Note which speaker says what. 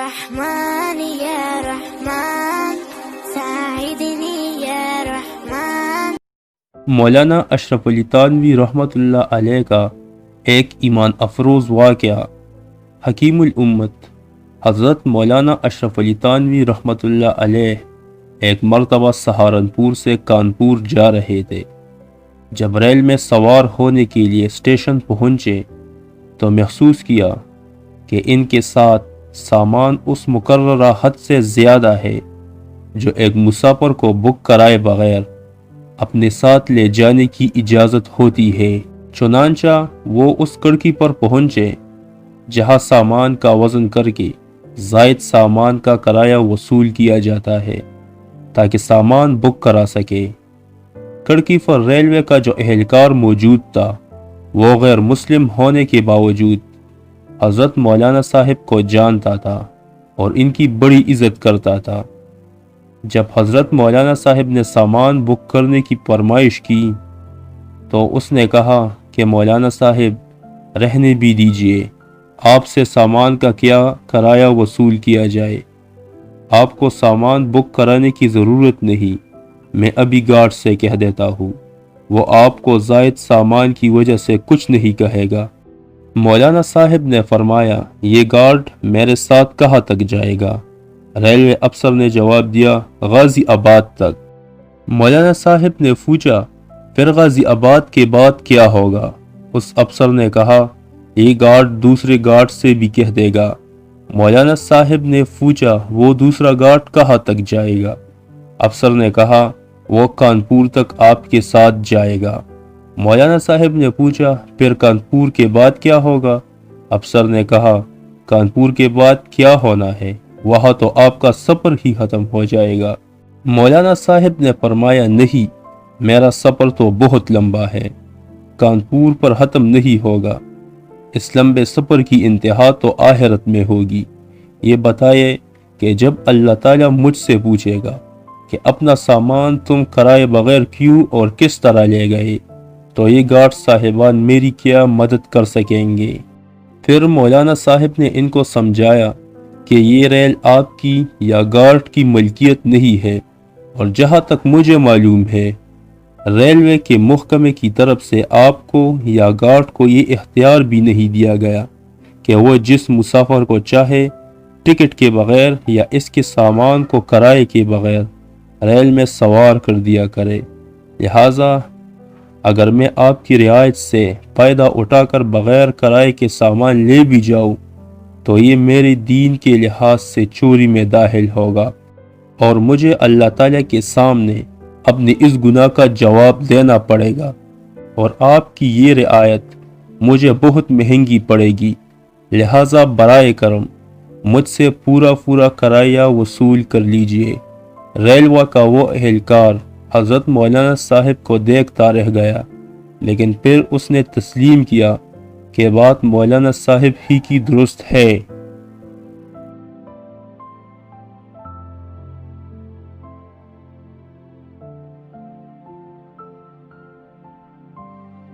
Speaker 1: रहमान या रहमान साइदनी या रहमान।
Speaker 2: मौलाना अशरफ अली थानवी रहमतुल्लाह अलैह का एक ईमान अफरोज वाक़या। हकीमुल उम्मत हज़रत मौलाना अशरफ अली थानवी रहमतुल्लाह अलैह एक मरतबा सहारनपुर से कानपुर जा रहे थे। जब रेल में सवार होने के लिए स्टेशन पहुँचे तो महसूस किया कि इनके साथ सामान उस मुकर्ररा हद से ज़्यादा है जो एक मुसाफिर को बुक कराए बगैर अपने साथ ले जाने की इजाज़त होती है। चुनांचा वो उस कड़की पर पहुँचे जहाँ सामान का वज़न करके ज़ायद सामान का किराया वसूल किया जाता है ताकि सामान बुक करा सके। कड़की पर रेलवे का जो एहलकार मौजूद था वो गैर मुस्लिम होने के बावजूद हज़रत मौलाना साहिब को जानता था और इनकी बड़ी इज़्ज़त करता था। जब हज़रत मौलाना साहिब ने सामान बुक करने की फरमाइश की तो उसने कहा कि मौलाना साहिब रहने भी दीजिए, आपसे सामान का क्या किराया वसूल किया जाए। आपको सामान बुक कराने की ज़रूरत नहीं, मैं अभी गार्ड से कह देता हूँ, वो आपको ज़ायद सामान की वजह से कुछ नहीं कहेगा। मौलाना साहिब ने फरमाया, ये गार्ड मेरे साथ कहाँ तक जाएगा? रेलवे अफसर ने जवाब दिया, गाजी आबाद तक। मौलाना साहिब ने पूछा, फिर गाजी आबाद के बाद क्या होगा? उस अफसर ने कहा, ये गार्ड दूसरे गार्ड से भी कह देगा। मौलाना साहिब ने पूछा, वो दूसरा गार्ड कहाँ तक जाएगा? अफसर ने कहा, वो कानपुर तक आपके साथ जाएगा। मौलाना साहिब ने पूछा, फिर कानपुर के बाद क्या होगा? अफसर ने कहा, कानपुर के बाद क्या होना है, वहाँ तो आपका सफ़र ही ख़त्म हो जाएगा। मौलाना साहिब ने फरमाया, नहीं, मेरा सफ़र तो बहुत लंबा है, कानपुर पर ख़त्म नहीं होगा। इस लंबे सफ़र की इंतहा तो आखिरत में होगी। ये बताइए कि जब अल्लाह ताला मुझसे पूछेगा कि अपना सामान तुम कराए बगैर क्यों और किस तरह ले गए, तो ये गार्ड साहिबान मेरी क्या मदद कर सकेंगे? फिर मौलाना साहिब ने इनको समझाया कि ये रेल आपकी या गार्ड की मलकियत नहीं है और जहाँ तक मुझे मालूम है रेलवे के महकमे की तरफ से आपको या गार्ड को ये इख्तियार भी नहीं दिया गया कि वो जिस मुसाफिर को चाहे टिकट के बगैर या इसके सामान को किराए के बगैर रेल में सवार कर दिया करे। लिहाजा अगर मैं आपकी रियायत से फ़ायदा उठाकर बगैर किराए के सामान ले भी जाऊँ तो ये मेरे दीन के लिहाज से चोरी में दाखिल होगा और मुझे अल्लाह ताला के सामने अपने इस गुनाह का जवाब देना पड़ेगा और आपकी ये रियायत मुझे बहुत महंगी पड़ेगी। लिहाजा बराए करम मुझसे पूरा किराया वसूल कर लीजिए। रेलवे का वो एहलकार हज़रत मौलाना साहिब को देखता रह गया, लेकिन फिर उसने तस्लीम किया कि बात मौलाना साहिब ही की दुरुस्त है।